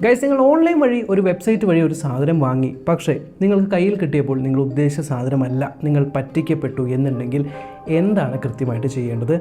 Guys, നിങ്ങൾ online വഴി ഒരു വെബ്സൈറ്റ് വഴി ഒരു സാധനം വാങ്ങി, പക്ഷേ നിങ്ങൾക്ക് കയ്യിൽ കിട്ടിയപ്പോൾ നിങ്ങൾ ഉദ്ദേശിച്ച സാധനമല്ല, നിങ്ങൾ പറ്റിക്കപ്പെട്ടു എന്നുണ്ടെങ്കിൽ എന്താണ് കൃത്യമായിട്ട് ചെയ്യേണ്ടത്?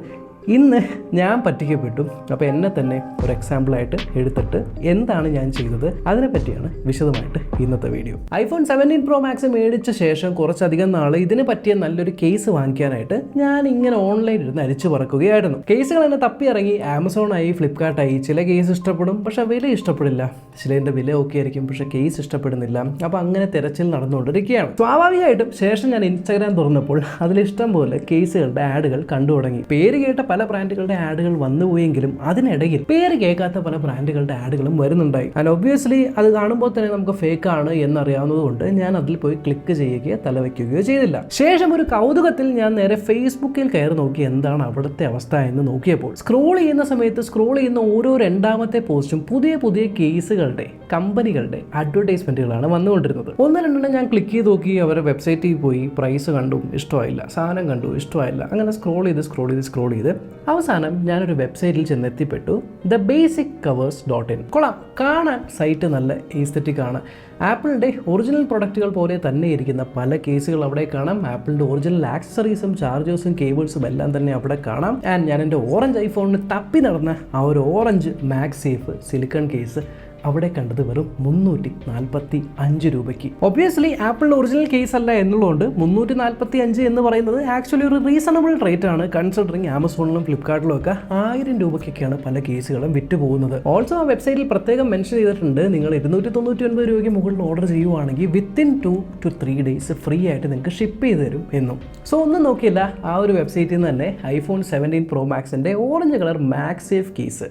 ഇന്ന് ഞാൻ പറ്റിക്കപ്പെട്ടു. അപ്പോൾ എന്നെ തന്നെ ഒരു എക്സാമ്പിളായിട്ട് എടുത്തിട്ട് എന്താണ് ഞാൻ ചെയ്തത് അതിനെപ്പറ്റിയാണ് വിശദമായിട്ട് ഇന്നത്തെ വീഡിയോ. iPhone 17 Pro Max മേടിച്ച ശേഷം കുറച്ചധികം നാൾ ഇതിന് പറ്റിയ നല്ലൊരു കേസ് വാങ്ങിക്കാനായിട്ട് ഞാൻ ഇങ്ങനെ ഓൺലൈനിൽ ഇരുന്ന് അരിച്ചു പറക്കുകയായിരുന്നു. കേസുകൾ എന്നെ തപ്പി ഇറങ്ങി. ആമസോണായി, ഫ്ലിപ്കാർട്ടായി. ചില കേസ് ഇഷ്ടപ്പെടും, പക്ഷെ വില ഇഷ്ടപ്പെടില്ല. ചിലതിൻ്റെ വില ഓക്കെ ആയിരിക്കും, പക്ഷെ കേസ് ഇഷ്ടപ്പെടുന്നില്ല. അപ്പോൾ അങ്ങനെ തിരച്ചിൽ നടന്നുകൊണ്ടിരിക്കുകയാണ്. സ്വാഭാവികമായിട്ടും ശേഷം ഞാൻ ഇൻസ്റ്റാഗ്രാം തുറന്നപ്പോൾ അതിലിഷ്ടം പോലെ കേസുകളുടെ ആഡുകൾ കണ്ടു തുടങ്ങി. പേര് കേട്ട പല ബ്രാൻഡുകളുടെ ആഡുകൾ വന്നുപോയെങ്കിലും അതിനിടയിൽ പേര് കേൾക്കാത്ത പല ബ്രാൻഡുകളുടെ ആഡുകളും വരുന്നുണ്ടായി. ആൻഡ് ഒബ്വിയസ്ലി അത് കാണുമ്പോൾ തന്നെ നമുക്ക് ഫേക്ക് ആണ് എന്നറിയാവുന്നതുകൊണ്ട് ഞാൻ അതിൽ പോയി ക്ലിക്ക് ചെയ്യുകയോ തലവെക്കുകയോ ചെയ്തില്ല. ശേഷം ഒരു കൗതുകത്തിൽ ഞാൻ നേരെ ഫേസ്ബുക്കിൽ കയറി നോക്കി എന്താണ് അവിടുത്തെ അവസ്ഥ എന്ന് നോക്കിയപ്പോൾ സ്ക്രോൾ ചെയ്യുന്ന സമയത്ത് സ്ക്രോൾ ചെയ്യുന്ന ഓരോ രണ്ടാമത്തെ പോസ്റ്റും പുതിയ പുതിയ കേസുകളുടെ കമ്പനികളുടെ അഡ്വർടൈസ്മെന്റുകളാണ് വന്നുകൊണ്ടിരുന്നത്. ഒന്ന് രണ്ടെണ്ണം ഞാൻ ക്ലിക്ക് ചെയ്ത് നോക്കി, അവരുടെ വെബ്സൈറ്റിൽ പോയി പ്രൈസ് കണ്ടു, ഇഷ്ടമായില്ല. സാധനം കണ്ടു, ഇഷ്ടമായില്ല. അങ്ങനെ സ്ക്രോൾ ചെയ്ത് അവസാനം ഞാനൊരു വെബ്സൈറ്റിൽ ചെന്നെത്തിപ്പെട്ടു. thebasiccovers.in. കൊള്ളാം, കാണാൻ സൈറ്റ് നല്ല എസ്തെറ്റിക് ആണ്. ആപ്പിളിൻ്റെ ഒറിജിനൽ പ്രൊഡക്റ്റുകൾ പോലെ തന്നെ ഇരിക്കുന്ന പല കേസുകൾ അവിടെ കാണാം. ആപ്പിളിൻ്റെ ഒറിജിനൽ ആക്സസറീസും ചാർജേഴ്സും കേബിൾസും എല്ലാം തന്നെ അവിടെ കാണാം. ആൻഡ് ഞാൻ എൻ്റെ ഓറഞ്ച് ഐഫോണിന് തപ്പി നടന്ന ആ ഒരു ഓറഞ്ച് മാഗ്സേഫ് സിലിക്കൺ കേസ് അവിടെ കണ്ടത് വെറും 345 രൂപയ്ക്ക്. ഒബ്വിയസ്ലി ആപ്പിളിൻ്റെ ഒറിജിനൽ കേസ് അല്ല എന്നുള്ളതുകൊണ്ട് 345 എന്ന് പറയുന്നത് ആക്ച്വലി ഒരു റീസണബിൾ റേറ്റ് ആണ്, കൺസിഡറിങ് ആമസോണിലും ഫ്ലിപ്കാർട്ടിലും ഒക്കെ 1000 രൂപയ്ക്കൊക്കെയാണ് പല കേസുകളും വിറ്റ് പോകുന്നത്. ഓൾസോ ആ വെബ്സൈറ്റിൽ പ്രത്യേകം മെൻഷൻ ചെയ്തിട്ടുണ്ട്, നിങ്ങൾ 299 രൂപയ്ക്ക് മുകളിൽ ഓർഡർ ചെയ്യുവാണെങ്കിൽ വിത്തിൻ 2 to 3 days ഫ്രീ ആയിട്ട് നിങ്ങൾക്ക് ഷിപ്പ് ചെയ്ത് തരും എന്നും. സോ ഒന്നും നോക്കിയില്ല, ആ ഒരു വെബ്സൈറ്റിൽ നിന്ന് തന്നെ iPhone 17 Pro Maxൻ്റെ ഓറഞ്ച് കളർ മാഗ്സേഫ് കേസ്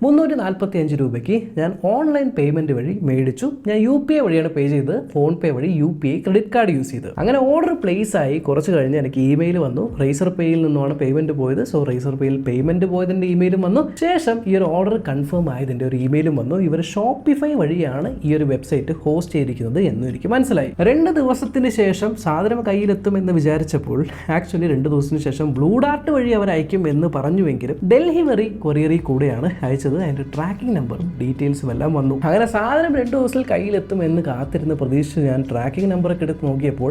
345 രൂപയ്ക്ക് ഞാൻ ഓൺലൈൻ പേയ്മെൻറ്റ് വഴി മേടിച്ചു. ഞാൻ UPI വഴിയാണ് പേ ചെയ്തത്, ഫോൺ പേ വഴി UPI ക്രെഡിറ്റ് കാർഡ് യൂസ് ചെയ്ത്. അങ്ങനെ ഓർഡർ പ്ലേസ് ആയി. കുറച്ച് കഴിഞ്ഞ് എനിക്ക് ഇമെയിൽ വന്നു, റേസർ പേയിൽ നിന്നുമാണ് പേയ്മെൻറ്റ് പോയത്. സോ റേസർ പേയിൽ പേയ്മെൻറ്റ് പോയതിൻ്റെ ഇമെയിലും വന്നു. ശേഷം ഈ ഒരു ഓർഡർ കൺഫേം ആയതിൻ്റെ ഒരു ഇമെയിലും വന്നു. ഇവർ ഷോപ്പിഫൈ വഴിയാണ് ഈ ഒരു വെബ്സൈറ്റ് ഹോസ്റ്റ് ചെയ്തിരിക്കുന്നത് എന്നും എനിക്ക് മനസ്സിലായി. 2 ദിവസത്തിന് ശേഷം സാധനം കയ്യിലെത്തുമെന്ന് വിചാരിച്ചപ്പോൾ ആക്ച്വലി 2 ദിവസത്തിന് ശേഷം ബ്ലൂ ഡാർട്ട് വഴി അവർ അയക്കും എന്ന് പറഞ്ഞുവെങ്കിലും ഡെലിവറി കൊറിയറിൽ കൂടെയാണ് അയച്ചത്. അതിൻ്റെ ട്രാക്കിംഗ് നമ്പറും ഡീറ്റെയിൽസും എല്ലാം വന്നു. അങ്ങനെ സാധനം 2 ദിവസത്തിൽ കയ്യിലെത്തും എന്ന് കാത്തിരുന്ന് പ്രതീക്ഷിച്ച് ഞാൻ ട്രാക്കിംഗ് നമ്പറൊക്കെ എടുത്ത് നോക്കിയപ്പോൾ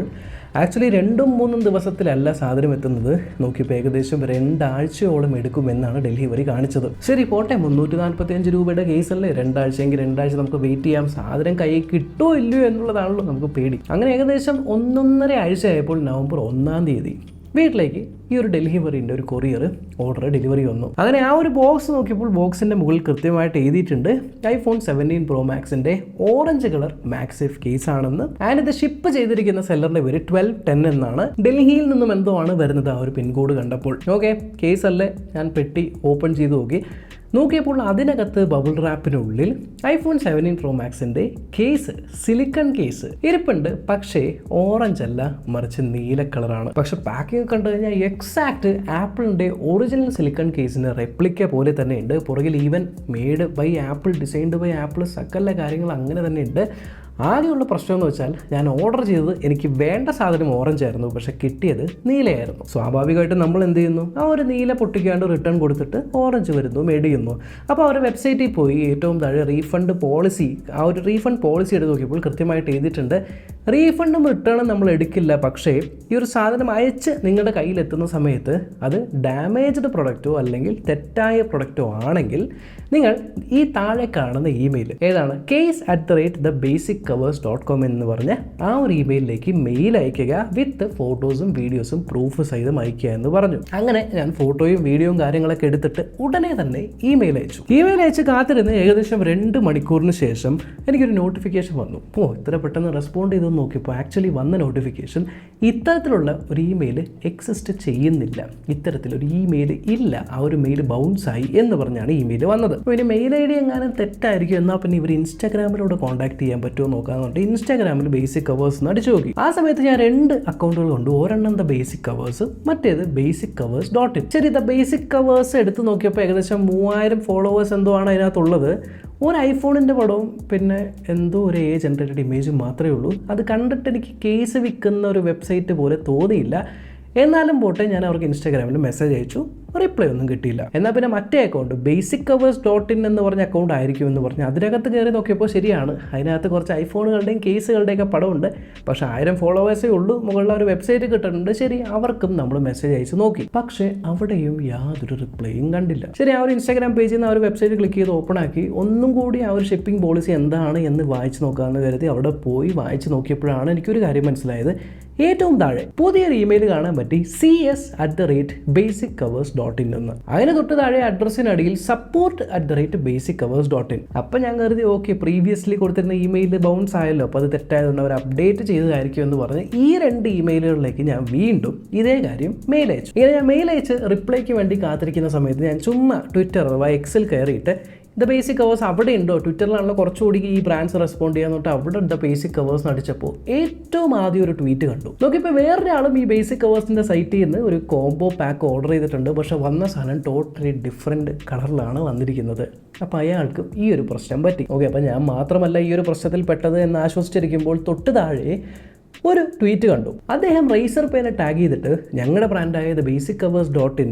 ആക്ച്വലി 2-3 ദിവസത്തിലല്ല സാധനം എത്തുന്നത്. നോക്കിയപ്പോൾ ഏകദേശം 2 ആഴ്ചയോളം എടുക്കുമെന്നാണ് ഡെലിവറി കാണിച്ചത്. ശരി പോട്ടെ, 345 രൂപയുടെ കേസല്ലേ, 2 ആഴ്ചയെങ്കിൽ 2 ആഴ്ച നമുക്ക് വെയിറ്റ് ചെയ്യാം. സാധനം കയ്യിൽ കിട്ടുമോ ഇല്ലയോ എന്നുള്ളതാണല്ലോ നമുക്ക് പേടി. അങ്ങനെ ഏകദേശം 1.5 ആഴ്ച ആയപ്പോൾ നവംബർ 1-ാം തീയതി വീട്ടിലേക്ക് ഈ ഒരു ഡെലിവറിൻ്റെ ഒരു കൊറിയർ ഓർഡർ ഡെലിവറി വന്നു. അങ്ങനെ ആ ഒരു ബോക്സ് നോക്കിയപ്പോൾ ബോക്സിൻ്റെ മുകളിൽ കൃത്യമായിട്ട് എഴുതിയിട്ടുണ്ട് iPhone 17 Pro Maxൻ്റെ ഓറഞ്ച് കളർ മാഗ്സേഫ് കേസ് ആണെന്ന്. ആൻഡ് ഇത് ഷിപ്പ് ചെയ്തിരിക്കുന്ന സെല്ലറിൻ്റെ പേര് 1210 എന്നാണ്. ഡൽഹിയിൽ നിന്നും എന്തോ ആണ് വരുന്നത് ആ ഒരു പിൻകോഡ് കണ്ടപ്പോൾ. ഓക്കെ, കേസല്ലേ, ഞാൻ പെട്ടി ഓപ്പൺ ചെയ്ത് നോക്കിയപ്പോൾ അതിനകത്ത് ബബിൾ റാപ്പിനുള്ളിൽ iPhone 17 Pro Maxൻ്റെ കേസ്, സിലിക്കൺ കേസ് ഇരിപ്പുണ്ട്. പക്ഷേ ഓറഞ്ച് അല്ല, മറിച്ച് നീല കളറാണ്. പക്ഷെ പാക്കിംഗ് കണ്ടു കഴിഞ്ഞാൽ എക്സാക്ട് ആപ്പിളിൻ്റെ ഒറിജിനൽ സിലിക്കൺ കേസിന് റെപ്ലിക്ക പോലെ തന്നെ ഉണ്ട്. പുറകിൽ even made by Apple, designed by Apple, സകല കാര്യങ്ങൾ അങ്ങനെ തന്നെ ഉണ്ട്. ആദ്യമുള്ള പ്രശ്നം എന്ന് വെച്ചാൽ ഞാൻ ഓർഡർ ചെയ്തത് എനിക്ക് വേണ്ട സാധനം ഓറഞ്ച് ആയിരുന്നു, പക്ഷെ കിട്ടിയത് നീലയായിരുന്നു. സ്വാഭാവികമായിട്ടും നമ്മൾ എന്ത് ചെയ്യുന്നു, ആ ഒരു നീല പൊട്ടിക്കാണ്ട് റിട്ടേൺ കൊടുത്തിട്ട് ഓറഞ്ച് വരുന്നു, മേടിക്കുന്നു. അപ്പോൾ അവർ വെബ്സൈറ്റിൽ പോയി ഏറ്റവും താഴെ റീഫണ്ട് പോളിസി, ആ ഒരു റീഫണ്ട് പോളിസി എടുത്ത് നോക്കിയപ്പോൾ കൃത്യമായിട്ട് എഴുതിയിട്ടുണ്ട്, റീഫണ്ടും റിട്ടേണും നമ്മൾ എടുക്കില്ല. പക്ഷേ ഈ ഒരു സാധനം അയച്ച് നിങ്ങളുടെ കയ്യിലെത്തുന്ന സമയത്ത് അത് ഡാമേജ്ഡ് പ്രൊഡക്റ്റോ അല്ലെങ്കിൽ തെറ്റായ പ്രൊഡക്റ്റോ ആണെങ്കിൽ നിങ്ങൾ ഈ താഴെ കാണുന്ന ഇമെയിൽ ഏതാണ്, case@thebasiccovers.com എന്ന് പറഞ്ഞ് ആ ഒരു ഇമെയിലിലേക്ക് മെയിൽ അയക്കുക വിത്ത് ഫോട്ടോസും വീഡിയോസും പ്രൂഫ് സഹിതം അയക്കുക എന്ന് പറഞ്ഞു. അങ്ങനെ ഞാൻ ഫോട്ടോയും വീഡിയോയും കാര്യങ്ങളൊക്കെ എടുത്തിട്ട് ഉടനെ തന്നെ ഇമെയിൽ അയച്ച് കാത്തിരുന്ന് ഏകദേശം 2 മണിക്കൂറിന് ശേഷം എനിക്കൊരു നോട്ടിഫിക്കേഷൻ വന്നു. ഇത്ര പെട്ടെന്ന് റെസ്പോണ്ട് ചെയ്തെന്ന് നോക്കിയപ്പോൾ ആക്ച്വലി വന്ന നോട്ടിഫിക്കേഷൻ ഇത്തരത്തിലുള്ള ഒരു ഇമെയിൽ എക്സിസ്റ്റ് ചെയ്യുന്നില്ല, ഇത്തരത്തിലൊരു ഇമെയിൽ ഇല്ല, ആ ഒരു മെയിൽ ബൗൺസ് ആയി എന്ന് പറഞ്ഞാണ് ഇമെയിൽ വന്നത്. അപ്പോൾ ഇനി മെയിൽ ID എങ്ങാനും തെറ്റായിരിക്കും, എന്നാൽ പിന്നെ ഇവർ ഇൻസ്റ്റാഗ്രാമിലൂടെ കോൺടാക്ട് ചെയ്യാൻ പറ്റുമോ നോക്കാമെന്നുണ്ട് ഇൻസ്റ്റാഗ്രാമിൽ ബേസിക് കവേഴ്സ് എന്ന് അടിച്ചു നോക്കി. ആ സമയത്ത് ഞാൻ 2 അക്കൗണ്ടുകൾ കൊണ്ട്, ഒരെണ്ണം ദ ബേസിക് കവേഴ്സ്, മറ്റേത് basiccovers.in. ശരി, ദ ബേസിക് കവേഴ്സ് എടുത്ത് നോക്കിയപ്പോൾ ഏകദേശം 3000 ഫോളോവേഴ്സ് എന്തോ ആണ് അതിനകത്തുള്ളത്. ഒരു ഐഫോണിൻ്റെ പടവും പിന്നെ എന്തോ ഒരു ജനറേറ്റഡ് ഇമേജും മാത്രമേ ഉള്ളൂ. അത് കണ്ടിട്ട് എനിക്ക് കേസ് വിൽക്കുന്ന ഒരു വെബ്സൈറ്റ് പോലെ തോന്നിയില്ല. എന്നാലും പോട്ടെ, ഞാൻ അവർക്ക് ഇൻസ്റ്റാഗ്രാമിൽ മെസ്സേജ് അയച്ചു, റിപ്ലൈ ഒന്നും കിട്ടിയില്ല. എന്നാൽ പിന്നെ മറ്റേ അക്കൗണ്ട് basiccoverse.in എന്ന് പറഞ്ഞ അക്കൗണ്ട് ആയിരിക്കും എന്ന് പറഞ്ഞ് അതിനകത്ത് കയറി നോക്കിയപ്പോൾ ശരിയാണ്, അതിനകത്ത് കുറച്ച് ഐഫോണുകളുടെയും കേസുകളുടെയൊക്കെ പടമുണ്ട്. പക്ഷേ 1000 ഫോളോവേഴ്സേ ഉള്ളൂ, മുകളിൽ ഒരു വെബ്സൈറ്റ് കിട്ടുന്നുണ്ട്. ശരി, അവർക്കും നമ്മൾ മെസ്സേജ് അയച്ച് നോക്കി, പക്ഷേ അവിടെയും യാതൊരു റിപ്ലൈയും കണ്ടില്ല. ശരി, ആ ഒരു ഇൻസ്റ്റാഗ്രാം പേജിൽ നിന്ന് ആ ഒരു വെബ്സൈറ്റ് ക്ലിക്ക് ചെയ്ത് ഓപ്പൺ ആക്കി ഒന്നും കൂടി ആ ഒരു ഷിപ്പിംഗ് പോളിസി എന്താണ് എന്ന് വായിച്ച് നോക്കാമെന്ന് കരുതി അവിടെ പോയി വായിച്ച് നോക്കിയപ്പോഴാണ് എനിക്കൊരു കാര്യം മനസ്സിലായത്. ഏറ്റവും താഴെ പുതിയൊരു ഇമെയിൽ കാണാൻ പറ്റി, cs@basiccoverse.in എന്ന്. അതിന് തൊട്ട് താഴെ അഡ്രസ്സിനടിയിൽ support@basiccoverse.in. അപ്പം ഞാൻ കരുതി ഓക്കെ, പ്രീവിയസ്ലി കൊടുത്തിരുന്ന ഇമെയിൽ ബൗൺസ് ആയല്ലോ, അപ്പോൾ അത് തെറ്റായതുകൊണ്ട് അവർ അപ്ഡേറ്റ് ചെയ്തതായിരിക്കും എന്ന് പറഞ്ഞ് ഈ 2 ഇമെയിലുകളിലേക്ക് ഞാൻ വീണ്ടും ഇതേ കാര്യം മെയിൽ അയച്ചു. ഇങ്ങനെ ഞാൻ മെയിൽ അയച്ച് റിപ്ലൈക്ക് വേണ്ടി കാത്തിരിക്കുന്ന സമയത്ത് ഞാൻ ചുമ്മാ ട്വിറ്റർ അഥവാ എക്സിൽ കയറിയിട്ട് ദ ബേസിക് കവേഴ്സ് അവിടെ ഉണ്ടോ, ട്വിറ്ററിലാണല്ലോ കുറച്ചുകൂടി ഈ ബ്രാൻഡ്സ് റെസ്പോണ്ട് ചെയ്യാൻ തൊട്ട് അവിടെ ദ ബേസിക് കവേഴ്സ് അടിച്ചപ്പോൾ ഏറ്റവും ആദ്യം ഒരു ട്വീറ്റ് കണ്ടു. നോക്കിയപ്പോൾ വേറൊരാളും ഈ ബേസിക് കവേഴ്സിൻ്റെ സൈറ്റിൽ നിന്ന് ഒരു കോംബോ പാക്ക് ഓർഡർ ചെയ്തിട്ടുണ്ട്. പക്ഷേ വന്ന സാധനം ടോട്ടലി ഡിഫറെൻറ്റ് കളറിലാണ് വന്നിരിക്കുന്നത്. അപ്പോൾ അയാൾക്ക് ഈ ഒരു പ്രശ്നം പറ്റി. ഓക്കെ, അപ്പോൾ ഞാൻ മാത്രമല്ല ഈ ഒരു പ്രശ്നത്തിൽ പെട്ടത് എന്ന് ആശ്വസിച്ചിരിക്കുമ്പോൾ തൊട്ട് താഴെ ഒരു ട്വീറ്റ് കണ്ടു. അദ്ദേഹം റേസർ പേനെ ടാഗ് ചെയ്തിട്ട് ഞങ്ങളുടെ ബ്രാൻഡായ ദ basiccoverse.in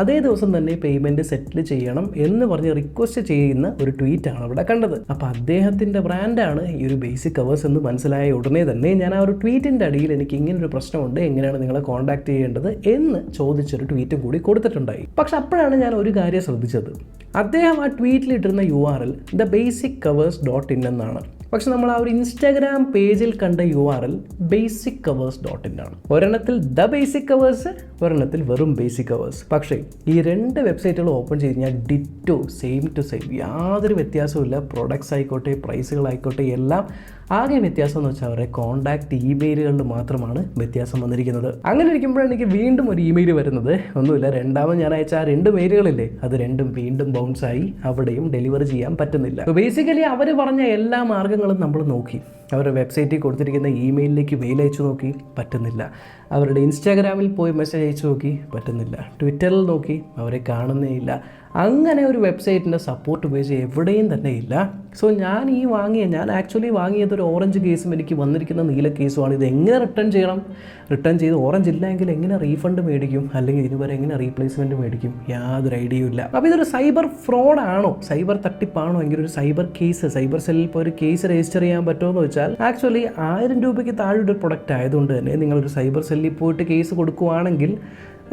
അതേ ദിവസം തന്നെ പേയ്മെൻറ്റ് സെറ്റിൽ ചെയ്യണം എന്ന് പറഞ്ഞ് റിക്വസ്റ്റ് ചെയ്യുന്ന ഒരു ട്വീറ്റാണ് അവിടെ കണ്ടത്. അപ്പോൾ അദ്ദേഹത്തിൻ്റെ ബ്രാൻഡാണ് ഈ ഒരു ബേസിക് കവേഴ്സ് എന്ന് മനസ്സിലായ ഉടനെ തന്നെ ഞാൻ ആ ഒരു ട്വീറ്റിൻ്റെ അടിയിൽ എനിക്ക് ഇങ്ങനൊരു പ്രശ്നമുണ്ട്, എങ്ങനെയാണ് നിങ്ങളെ കോൺടാക്ട് ചെയ്യേണ്ടത് എന്ന് ചോദിച്ചൊരു ട്വീറ്റും കൂടി കൊടുത്തിട്ടുണ്ടായി. പക്ഷെ അപ്പോഴാണ് ഞാൻ ഒരു കാര്യം ശ്രദ്ധിച്ചത്. അദ്ദേഹം ആ ട്വീറ്റിലിട്ടിരുന്ന URL ദ basiccoverse.in എന്നാണ്. പക്ഷെ നമ്മൾ ആ ഒരു ഇൻസ്റ്റാഗ്രാം പേജിൽ കണ്ട URL basiccoverse.in ആണ്. ഒരെണ്ണത്തിൽ ദ ബേസിക് കവേഴ്സ്, ഒരെണ്ണത്തിൽ വെറും ബേസിക് കവേഴ്സ്. പക്ഷേ ഈ 2 വെബ്സൈറ്റുകൾ ഓപ്പൺ ചെയ്ത് കഴിഞ്ഞാൽ ഡിറ്റോ സെയിം ടു സെയിം, യാതൊരു വ്യത്യാസവുമില്ല. പ്രൊഡക്ട്സ് ആയിക്കോട്ടെ, പ്രൈസുകളായിക്കോട്ടെ, എല്ലാം ആകെ വ്യത്യാസം എന്ന് വെച്ചാൽ അവരുടെ കോൺടാക്ട് ഇമെയിലുകളിൽ മാത്രമാണ് വ്യത്യാസം വന്നിരിക്കുന്നത്. അങ്ങനെ ഇരിക്കുമ്പോഴാണ് എനിക്ക് വീണ്ടും ഒരു ഇമെയിൽ വരുന്നത്. ഒന്നുമില്ല, രണ്ടാമത് ഞാൻ അയച്ച ആ 2 മെയിലുകളില്ലേ, അത് രണ്ടും വീണ്ടും ബൗൺസായി, അവിടെയും ഡെലിവറി ചെയ്യാൻ പറ്റുന്നില്ല. ബേസിക്കലി അവർ പറഞ്ഞ എല്ലാ മാർഗ്ഗങ്ങളും നമ്മൾ നോക്കി. അവരുടെ വെബ്സൈറ്റിൽ കൊടുത്തിരിക്കുന്ന ഇമെയിലിലേക്ക് മെയിൽ അയച്ചു നോക്കി, പറ്റുന്നില്ല. അവരുടെ ഇൻസ്റ്റാഗ്രാമിൽ പോയി മെസ്സേജ് അയച്ചു നോക്കി, പറ്റുന്നില്ല. ട്വിറ്ററിൽ നോക്കി, അവരെ കാണുന്നേ ഇല്ല. അങ്ങനെ ഒരു വെബ്സൈറ്റിൻ്റെ സപ്പോർട്ട് പേജ് എവിടെയും തന്നെ ഇല്ല. സോ ഞാൻ ആക്ച്വലി വാങ്ങിയത് ഒരു ഓറഞ്ച് കേസും എനിക്ക് വന്നിരിക്കുന്ന നീല കേസുമാണ്. ഇത് എങ്ങനെ റിട്ടേൺ ചെയ്യണം, റിട്ടേൺ ചെയ്ത് ഓറഞ്ച് ഇല്ല എങ്കിൽ എങ്ങനെ റീഫണ്ട് മേടിക്കും, അല്ലെങ്കിൽ ഇതുവരെ എങ്ങനെ റീപ്ലേസ്മെൻറ്റ് മേടിക്കും, യാതൊരു ഐഡിയയും ഇല്ല. അപ്പോൾ ഇതൊരു സൈബർ ഫ്രോഡാണോ, സൈബർ തട്ടിപ്പാണോ, എങ്കിൽ ഒരു സൈബർ കേസ്, സൈബർ സെല്ലിൽ ഇപ്പോൾ ഒരു കേസ് രജിസ്റ്റർ ചെയ്യാൻ പറ്റുമോ എന്ന് വെച്ചാൽ ആക്ച്വലി 1000 രൂപയ്ക്ക് താഴെ ഒരു പ്രൊഡക്റ്റ് ആയതുകൊണ്ട് തന്നെ നിങ്ങളൊരു സൈബർ സെല്ലിൽ പോയിട്ട് കേസ് കൊടുക്കുകയാണെങ്കിൽ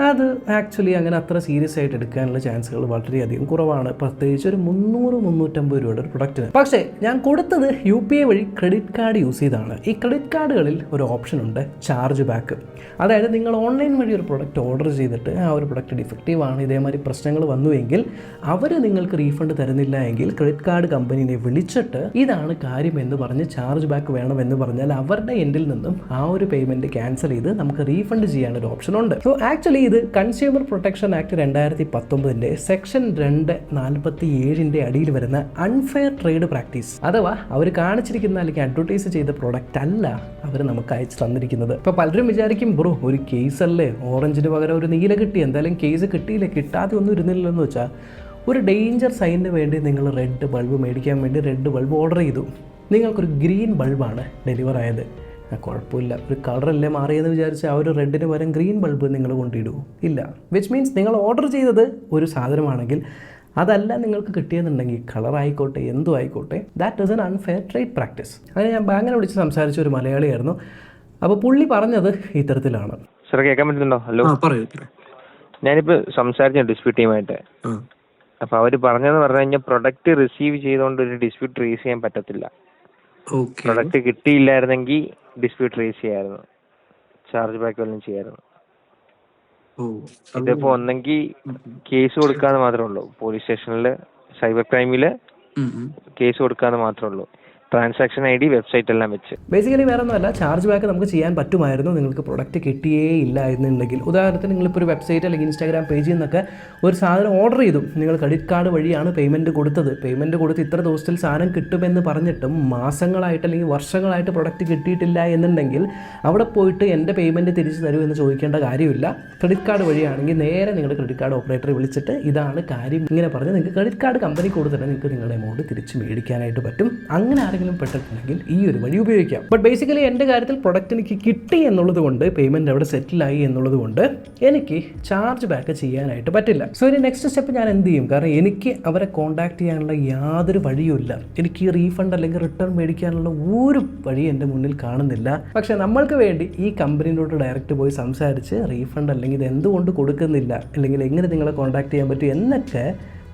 അത് ആക്ച്വലി അങ്ങനെ അത്ര സീരിയസ് ആയിട്ട് എടുക്കാനുള്ള ചാൻസുകൾ വളരെയധികം കുറവാണ്, പ്രത്യേകിച്ച് ഒരു 300-350 രൂപയുടെ ഒരു പ്രൊഡക്റ്റിന്. പക്ഷേ ഞാൻ കൊടുത്തത് UPI വഴി ക്രെഡിറ്റ് കാർഡ് യൂസ് ചെയ്താണ്. ഈ ക്രെഡിറ്റ് കാർഡുകളിൽ ഒരു ഓപ്ഷൻ ഉണ്ട്, ചാർജ് ബാക്ക്. അതായത് നിങ്ങൾ ഓൺലൈൻ വഴി ഒരു പ്രൊഡക്റ്റ് ഓർഡർ ചെയ്തിട്ട് ആ ഒരു പ്രൊഡക്റ്റ് ഡിഫക്റ്റീവ് ആണ്, ഇതേമാതിരി പ്രശ്നങ്ങൾ വന്നുവെങ്കിൽ അവർ നിങ്ങൾക്ക് റീഫണ്ട് തരുന്നില്ല എങ്കിൽ ക്രെഡിറ്റ് കാർഡ് കമ്പനിയെ വിളിച്ചിട്ട് ഇതാണ് കാര്യം എന്ന് പറഞ്ഞ് ചാർജ് ബാക്ക് വേണമെന്ന് പറഞ്ഞാൽ അവരുടെ എൻഡിൽ നിന്നും ആ ഒരു പേയ്മെൻറ്റ് ക്യാൻസൽ ചെയ്ത് നമുക്ക് റീഫണ്ട് ചെയ്യാനൊരു ഓപ്ഷൻ ഉണ്ട്. സോ ആക്ച്വലി ഇത് കൺസ്യൂമർ പ്രൊട്ടക്ഷൻ ആക്ട് 2019 സെക്ഷൻ 247 അടിയിൽ വരുന്ന അൺഫെയർ ട്രേഡ് പ്രാക്ടീസ്, അഥവാ അവർ കാണിച്ചിരിക്കുന്ന അല്ലെങ്കിൽ അഡ്വർടൈസ് ചെയ്ത പ്രോഡക്റ്റ് അല്ല അവർ നമുക്ക് അയച്ചു തന്നിരിക്കുന്നത്. ഇപ്പോൾ പലരും വിചാരിക്കും, ബ്രോ ഒരു കേസല്ലേ, ഓറഞ്ചിന് പകരം ഒരു നീല കിട്ടി, എന്തായാലും കേസ് കിട്ടിയില്ല, കിട്ടാതെ ഒന്നും ഇരുന്നില്ലെന്ന് വെച്ചാൽ ഒരു ഡേഞ്ചർ സൈനിന് വേണ്ടി നിങ്ങൾ റെഡ് ബൾബ് മേടിക്കാൻ വേണ്ടി റെഡ് ബൾബ് ഓർഡർ ചെയ്തു, നിങ്ങൾക്കൊരു ഗ്രീൻ ബൾബാണ് ഡെലിവർ ആയത്. കുഴപ്പമില്ല, ഒരു കളറല്ലേ മാറിയെന്ന് വിചാരിച്ച് ആ ഒരു റെഡിന് പകരം ഗ്രീൻ ബൾബ് നിങ്ങൾ കൊണ്ടിടുമോ? ഇല്ല. വിച്ച് മീൻസ് നിങ്ങൾ ഓർഡർ ചെയ്തത് ഒരു സാധനമാണെങ്കിൽ അതല്ല നിങ്ങൾക്ക് കിട്ടിയെന്നുണ്ടെങ്കിൽ കളറായിക്കോട്ടെ എന്തും ആയിക്കോട്ടെ, that is N unfair trade practice. അങ്ങനെ ഞാൻ ബാങ്കിനെ വിളിച്ച് സംസാരിച്ച ഒരു മലയാളിയായിരുന്നു. അപ്പോൾ പുള്ളി പറഞ്ഞത് ഇത്തരത്തിലാണ്. സാർ കേൾക്കാൻ പറ്റുന്നുണ്ടോ? ഹലോ, പറയൂ. ഞാനിപ്പോൾ സംസാരിച്ച ഡിസ്പ്യൂട്ട് ടീമായിട്ട്. അപ്പോൾ അവർ പറഞ്ഞതെന്ന് പറഞ്ഞു കഴിഞ്ഞാൽ പ്രൊഡക്റ്റ് റിസീവ് ചെയ്തുകൊണ്ട് ഒരു ഡിസ്പ്യൂട്ട് റേസ് ചെയ്യാൻ പറ്റത്തില്ല. പ്രൊഡക്റ്റ് കിട്ടിയില്ലായിരുന്നെങ്കിൽ ഡിസ്പ്യൂട്ട് റേസ് ചെയ്യായിരുന്നു, ചാർജ് ബാക്ക് വല്ലതും ചെയ്യായിരുന്നു. ഇതിപ്പോ ഒന്നെങ്കിൽ കേസ് കൊടുക്കാന്ന് മാത്രമേ ഉള്ളൂ, പോലീസ് സ്റ്റേഷനിൽ സൈബർ ക്രൈമില് കേസ് കൊടുക്കാന്ന് മാത്രമേ ഉള്ളൂ. ട്രാൻസാക്ഷൻ ID വെബ്സൈറ്റ് എല്ലാം വെച്ച്. ബേസിക്കലി വേറെ ഒന്നുമല്ല, ചാർജ് ബാക്ക് നമുക്ക് ചെയ്യാൻ പറ്റുമായിരുന്നു നിങ്ങൾക്ക് പ്രൊഡക്റ്റ് കിട്ടിയേ ഇല്ല എന്നുണ്ടെങ്കിൽ. ഉദാഹരണത്തിന് നിങ്ങളിപ്പോൾ ഒരു വെബ്സൈറ്റ് അല്ലെങ്കിൽ ഇൻസ്റ്റാഗ്രാം പേജിൽ നിന്നൊക്കെ ഒരു സാധനം ഓർഡർ ചെയ്തു, നിങ്ങൾ ക്രെഡിറ്റ് കാർഡ് വഴിയാണ് പേയ്മെൻറ്റ് കൊടുത്തത്, പേയ്മെൻറ്റ് കൊടുത്ത് ഇത്ര ദിവസത്തിൽ സാധനം കിട്ടുമെന്ന് പറഞ്ഞിട്ടും മാസങ്ങളായിട്ട് അല്ലെങ്കിൽ വർഷങ്ങളായിട്ട് പ്രൊഡക്റ്റ് കിട്ടിയിട്ടില്ല എന്നുണ്ടെങ്കിൽ അവിടെ പോയിട്ട് എൻ്റെ പേയ്മെൻറ്റ് തിരിച്ചു തരൂ എന്ന് ചോദിക്കേണ്ട കാര്യമില്ല. ക്രെഡിറ്റ് കാർഡ് വഴിയാണെങ്കിൽ നേരെ നിങ്ങളുടെ ക്രെഡിറ്റ് കാർഡ് ഓപ്പറേറ്ററെ വിളിച്ചിട്ട് ഇതാണ് കാര്യം ഇങ്ങനെ പറഞ്ഞ് നിങ്ങൾക്ക് ക്രെഡിറ്റ് കാർഡ് കമ്പനി കൊടുത്തിട്ട് നിങ്ങൾക്ക് നിങ്ങളുടെ എമൗണ്ട് തിരിച്ച് മേടിക്കാനായിട്ട് പറ്റും. അങ്ങനെ ആരെങ്കിലും പെട്ടിട്ടുണ്ടെങ്കിൽ ഈ ഒരു വഴി ഉപയോഗിക്കാം. ബട്ട് ബേസിക്കലി എൻ്റെ കാര്യത്തിൽ പ്രൊഡക്റ്റ് എനിക്ക് കിട്ടി എന്നുള്ളത് കൊണ്ട്, പേയ്മെൻറ്റ് അവിടെ സെറ്റിലായി എന്നുള്ളത് കൊണ്ട് എനിക്ക് ചാർജ് ബാക്ക് ചെയ്യാനായിട്ട് പറ്റില്ല. സോ ഇനി നെക്സ്റ്റ് സ്റ്റെപ്പ് ഞാൻ എന്ത് ചെയ്യും? കാരണം എനിക്ക് അവരെ കോൺടാക്ട് ചെയ്യാനുള്ള യാതൊരു വഴിയുമില്ല. എനിക്ക് ഈ റീഫണ്ട് അല്ലെങ്കിൽ റിട്ടേൺ മേടിക്കാനുള്ള ഒരു വഴി എൻ്റെ മുന്നിൽ കാണുന്നില്ല. പക്ഷേ നമ്മൾക്ക് വേണ്ടി ഈ കമ്പനിയോട് ഡയറക്റ്റ് പോയി സംസാരിച്ച് റീഫണ്ട് അല്ലെങ്കിൽ ഇത് എന്തുകൊണ്ട് കൊടുക്കുന്നില്ല, അല്ലെങ്കിൽ എങ്ങനെ നിങ്ങളെ കോൺടാക്ട് ചെയ്യാൻ പറ്റും എന്നൊക്കെ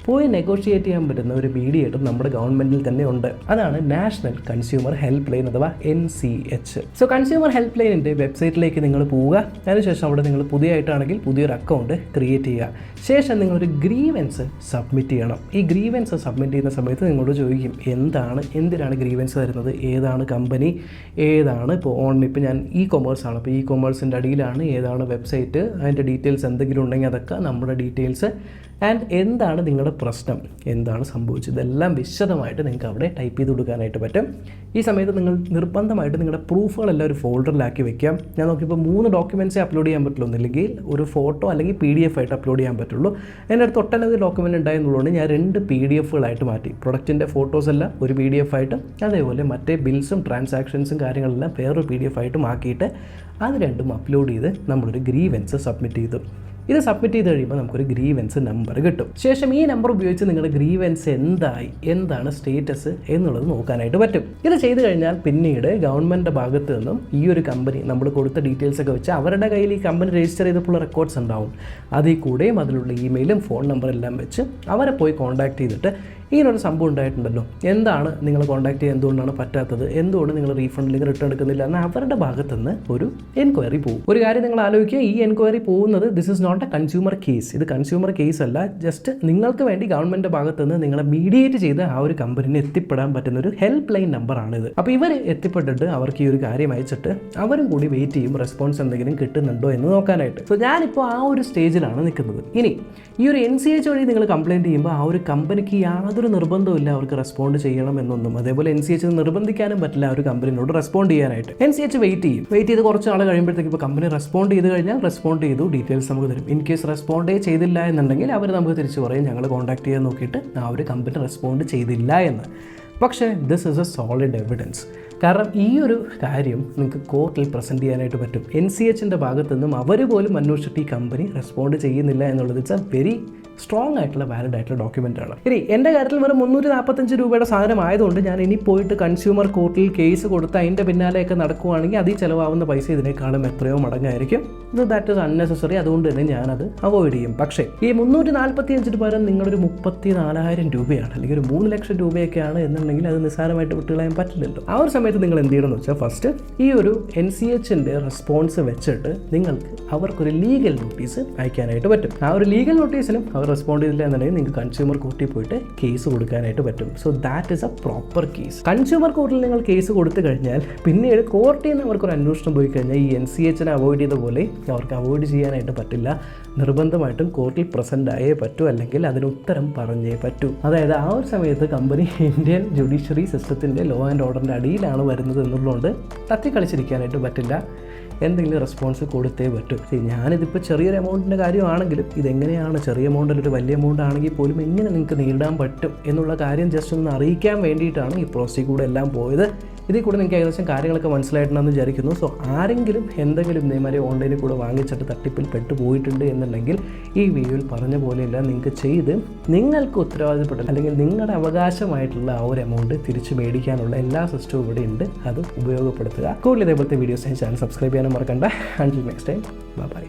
പോയി നെഗോഷിയേറ്റ് ചെയ്യാൻ പറ്റുന്ന ഒരു മീഡിയേറ്റർ നമ്മുടെ ഗവൺമെൻറ്റിൽ തന്നെ ഉണ്ട്. അതാണ് നാഷണൽ കൺസ്യൂമർ ഹെൽപ്പ് ലൈൻ അഥവാ NCH. സോ കൺസ്യൂമർ ഹെൽപ്പ് ലൈനിൻ്റെ വെബ്സൈറ്റിലേക്ക് നിങ്ങൾ പോവുക. അതിനുശേഷം അവിടെ നിങ്ങൾ പുതിയതായിട്ടാണെങ്കിൽ പുതിയൊരു അക്കൗണ്ട് ക്രിയേറ്റ് ചെയ്യുക. ശേഷം നിങ്ങളൊരു ഗ്രീവൻസ് സബ്മിറ്റ് ചെയ്യണം. ഈ ഗ്രീവൻസ് സബ്മിറ്റ് ചെയ്യുന്ന സമയത്ത് നിങ്ങളോട് ചോദിക്കും എന്തിനാണ് ഗ്രീവൻസ് തരുന്നത്, ഏതാണ് കമ്പനി, ഏതാണ് ഇപ്പോൾ ഞാൻ കൊമേഴ്സാണ്, അപ്പോൾ കൊമേഴ്സിൻ്റെ അടിയിലാണ് ഏതാണ് വെബ്സൈറ്റ്, അതിൻ്റെ ഡീറ്റെയിൽസ് എന്തെങ്കിലും ഉണ്ടെങ്കിൽ അതൊക്കെ നമ്മുടെ ഡീറ്റെയിൽസ്, ആൻഡ് എന്താണ് നിങ്ങളുടെ പ്രശ്നം, എന്താണ് സംഭവിച്ചത്, ഇതെല്ലാം വിശദമായിട്ട് നിങ്ങൾക്ക് അവിടെ ടൈപ്പ് ചെയ്ത് കൊടുക്കാനായിട്ട് പറ്റും. ഈ സമയത്ത് നിങ്ങൾ നിർബന്ധമായിട്ട് നിങ്ങളുടെ പ്രൂഫുകളെല്ലാം ഒരു ഫോൾഡറിലാക്കി വെക്കാം. ഞാൻ നോക്കിയപ്പോൾ 3 ഡോക്യുമെൻറ്റ്സേ അപ്ലോഡ് ചെയ്യാൻ പറ്റുള്ളൂ, ഒന്നില്ലെങ്കിൽ ഒരു ഫോട്ടോ അല്ലെങ്കിൽ PDF ആയിട്ട് അപ്ലോഡ് ചെയ്യാൻ പറ്റുള്ളൂ. എൻ്റെ അടുത്ത് ഒട്ടനവധി ഡോക്യുമെൻറ്റ് ഉണ്ടായെന്നുള്ളതുകൊണ്ട് ഞാൻ 2 PDFകളായിട്ട് മാറ്റി. പ്രൊഡക്റ്റിൻ്റെ ഫോട്ടോസ് എല്ലാം ഒരു PDF ആയിട്ടും അതേപോലെ മറ്റേ ബിൽസും ട്രാൻസാക്ഷൻസും കാര്യങ്ങളെല്ലാം വേറൊരു PDF ആയിട്ടും ആക്കിയിട്ട് അത് രണ്ടും അപ്ലോഡ് ചെയ്ത് നമ്മളൊരു ഗ്രീവൻസ് സബ്മിറ്റ് ചെയ്തു. ഇത് സബ്മിറ്റ് ചെയ്ത് കഴിയുമ്പോൾ നമുക്കൊരു ഗ്രീവൻസ് നമ്പർ കിട്ടും. ശേഷം ഈ നമ്പർ ഉപയോഗിച്ച് നിങ്ങളുടെ ഗ്രീവൻസ് എന്താണ് സ്റ്റേറ്റസ് എന്നുള്ളത് നോക്കാനായിട്ട് പറ്റും. ഇത് ചെയ്ത് കഴിഞ്ഞാൽ പിന്നീട് ഗവൺമെൻറ്റിൻ്റെ ഭാഗത്ത് നിന്നും ഈ ഒരു കമ്പനി നമ്മൾ കൊടുത്ത ഡീറ്റെയിൽസ് ഒക്കെ വെച്ച് അവരുടെ കയ്യിൽ ഈ കമ്പനി രജിസ്റ്റർ ചെയ്തപ്പോൾ റെക്കോർഡ്സ് ഉണ്ടാവും. അതിൽ കൂടെയും അതിലുള്ള ഇമെയിലും ഫോൺ നമ്പറെല്ലാം വെച്ച് അവരെ പോയി കോൺടാക്ട് ചെയ്തിട്ട് ഇങ്ങനൊരു സംഭവം ഉണ്ടായിട്ടുണ്ടല്ലോ, എന്താണ് നിങ്ങൾ കോൺടാക്ട് ചെയ്യാൻ എന്തുകൊണ്ടാണ് പറ്റാത്തത്, എന്തുകൊണ്ട് നിങ്ങൾ റീഫണ്ട് അല്ലെങ്കിൽ റിട്ടേൺ എടുക്കുന്നില്ല എന്ന് അവരുടെ ഭാഗത്തുനിന്ന് ഒരു എൻക്വയറി പോകും. ഒരു കാര്യം നിങ്ങൾ ആലോചിക്കുക, ഈ എൻക്വയറി പോകുന്നത് this is not a consumer case. ഇത് കൺസ്യൂമർ കേസ് അല്ല, ജസ്റ്റ് നിങ്ങൾക്ക് വേണ്ടി ഗവൺമെൻറ് ഭാഗത്തുനിന്ന് നിങ്ങളെ മീഡിയേറ്റ് ചെയ്ത് ആ ഒരു കമ്പനിന് എത്തിപ്പെടാൻ പറ്റുന്ന ഒരു ഹെൽപ്പ് ലൈൻ നമ്പറാണിത്. അപ്പോൾ ഇവർ എത്തിപ്പെട്ടിട്ട് അവർക്ക് ഈ ഒരു കാര്യം അയച്ചിട്ട് അവരും കൂടി വെയിറ്റ് ചെയ്യും റെസ്പോൺസ് എന്തെങ്കിലും കിട്ടുന്നുണ്ടോ എന്ന് നോക്കാനായിട്ട്. സോ ഞാനിപ്പോൾ ആ ഒരു സ്റ്റേജിലാണ് നിൽക്കുന്നത്. ഇനി ഈ ഒരു NCH വഴി നിങ്ങൾ കംപ്ലയിൻറ്റ് ചെയ്യുമ്പോൾ ആ ഒരു കമ്പനിക്ക് യാതൊരു നിർബന്ധമില്ല അവർക്ക് റെസ്പോണ്ട് ചെയ്യണം എന്നൊന്നും. അതേപോലെ NCH നിർബന്ധിക്കാനും പറ്റില്ല ആ ഒരു കമ്പനിയോട് റെസ്പോണ്ട് ചെയ്യാനായിട്ട്. NCH വെയിറ്റ് ചെയ്ത് കുറച്ച് നാൾ കഴിയുമ്പോഴത്തേക്ക് ഇപ്പോൾ കമ്പനി റെസ്പോണ്ട് ചെയ്ത് കഴിഞ്ഞാൽ റെസ്പോണ്ട് ചെയ്തു ഡീറ്റെയിൽസ് നമുക്ക് തരും. ഇൻ കേസ് റെസ്പോണ്ടേ ചെയ്തില്ല എന്നുണ്ടെങ്കിൽ അവർ നമുക്ക് തിരിച്ച് പറയും ഞങ്ങൾ കോൺടാക്ട് ചെയ്യാൻ നോക്കിയിട്ട് ആ ഒരു കമ്പനി റെസ്പോണ്ട് ചെയ്തില്ല എന്ന്. പക്ഷേ this is A solid evidence. കാരണം ഈ ഒരു കാര്യം നിങ്ങൾക്ക് കോർട്ടിൽ പ്രസൻറ്റ് ചെയ്യാനായിട്ട് പറ്റും. NCHൻ്റെ ഭാഗത്തു നിന്നും അവർ പോലും അന്വേഷിച്ചിട്ട് ഈ കമ്പനി റെസ്പോണ്ട് ചെയ്യുന്നില്ല എന്നുള്ളത് ഇറ്റ്സ് എ വെരി സ്ട്രോങ് ആയിട്ടുള്ള വാലിഡ് ആയിട്ടുള്ള ഡോക്യുമെൻ്റ് ആണ്. ഇനി എൻ്റെ കാര്യത്തിൽ വെറും 345 രൂപയുടെ സാധനം ആയതുകൊണ്ട് ഞാൻ ഇനി പോയിട്ട് കൺസ്യൂമർ കോർട്ടിൽ കേസ് കൊടുത്ത് അതിൻ്റെ പിന്നാലെയൊക്കെ നടക്കുകയാണെങ്കിൽ അതിൽ ചിലവാകുന്ന പൈസ ഇതിനേക്കാളും എത്രയോ മടങ്ങായിരിക്കും. That is unnecessary. അതുകൊണ്ട് തന്നെ ഞാനത് അവോയ്ഡ് ചെയ്യും. പക്ഷേ ഈ 345 പകരം നിങ്ങളൊരു 34,000 രൂപയാണ് അല്ലെങ്കിൽ ഒരു 3 ലക്ഷം രൂപയൊക്കെയാണ് എന്നുണ്ടെങ്കിൽ അത് നിസ്സാരമായിട്ട് വിട്ടുകളയാൻ പറ്റില്ലല്ലോ. ആ ഒരു സമയത്ത് നിങ്ങൾ എന്ത് ചെയ്യണമെന്ന് വെച്ചാൽ ഫസ്റ്റ് ഈ ഒരു NCHൻ്റെ റെസ്പോൺസ് വെച്ചിട്ട് നിങ്ങൾക്ക് അവർക്കൊരു ലീഗൽ നോട്ടീസ് അയക്കാനായിട്ട് പറ്റും. ആ ഒരു ലീഗൽ നോട്ടീസിനും അവർ റെസ്പോണ്ട് ചെയ്തില്ല എന്നുണ്ടെങ്കിൽ നിങ്ങൾക്ക് കൺസ്യൂമർ കോർട്ടിൽ പോയിട്ട് കേസ് കൊടുക്കാനായിട്ട് പറ്റും. So that is A proper case. Consumer കോർട്ടിൽ നിങ്ങൾ കേസ് കൊടുത്തു കഴിഞ്ഞാൽ പിന്നീട് കോർട്ടിൽ നിന്ന് അവർക്കൊരു അന്വേഷണം പോയി കഴിഞ്ഞാൽ ഈ NCHനെ അവോയ്ഡ് ചെയ്ത പോലെ അവർക്ക് അവോയ്ഡ് ചെയ്യാനായിട്ട് പറ്റില്ല. നിർബന്ധമായിട്ടും കോർട്ടിൽ പ്രസൻ്റ് ആയേ പറ്റൂ, അല്ലെങ്കിൽ അതിന് ഉത്തരം പറഞ്ഞേ പറ്റൂ. അതായത് ആ ഒരു സമയത്ത് കമ്പനി ഇന്ത്യൻ ജുഡീഷ്യറി സിസ്റ്റത്തിൻ്റെ ലോ ആൻഡ് ഓർഡറിൻ്റെ അടിയിലാണ് വരുന്നത് എന്നുള്ളതുകൊണ്ട് തട്ടിക്കളിച്ചിരിക്കാനായിട്ട് പറ്റില്ല. എന്തെങ്കിലും റെസ്പോൺസ് കൊടുത്തേ പറ്റൂ. ഞാനിതിപ്പോൾ ചെറിയൊരു എമൗണ്ടിൻ്റെ കാര്യമാണെങ്കിലും ഇതെങ്ങനെയാണ് ചെറിയ എമൗണ്ടിൽ ഒരു വലിയ എമൗണ്ട് ആണെങ്കിൽ പോലും എങ്ങനെ നിങ്ങൾക്ക് നേരിടാൻ പറ്റും എന്നുള്ള കാര്യം ജസ്റ്റ് ഒന്ന് അറിയിക്കാൻ വേണ്ടിയിട്ടാണ് ഈ പ്രോസസ്സിൽ കൂടെ എല്ലാം പോയത്. ഇതിൽ കൂടെ നിങ്ങൾക്ക് ഏകദേശം കാര്യങ്ങളൊക്കെ മനസ്സിലായിട്ടുണ്ടെന്ന് വിചാരിക്കുന്നു. സോ ആരെങ്കിലും എന്തെങ്കിലും ഇതേമാതിരി ഓൺലൈനിൽ കൂടെ വാങ്ങിച്ചിട്ട് തട്ടിപ്പിൽ പെട്ടുപോയിട്ടുണ്ട് എന്നുണ്ടെങ്കിൽ ഈ വീഡിയോയിൽ പറഞ്ഞ പോലെയല്ല നിങ്ങൾക്ക് ചെയ്ത് നിങ്ങൾക്ക് ഉത്തരവാദിത്തപ്പെട്ട അല്ലെങ്കിൽ നിങ്ങളുടെ അവകാശമായിട്ടുള്ള ആ ഒരു എമൗണ്ട് തിരിച്ച് മേടിക്കാനുള്ള എല്ലാ സിസ്റ്റവും ഇവിടെ ഉണ്ട്. അത് ഉപയോഗപ്പെടുത്തുക. കൂടുതൽ ഇതേപോലത്തെ വീഡിയോസ് ചാനൽ സബ്സ്ക്രൈബ് ചെയ്യാനും മറക്കണ്ട. Until next time by.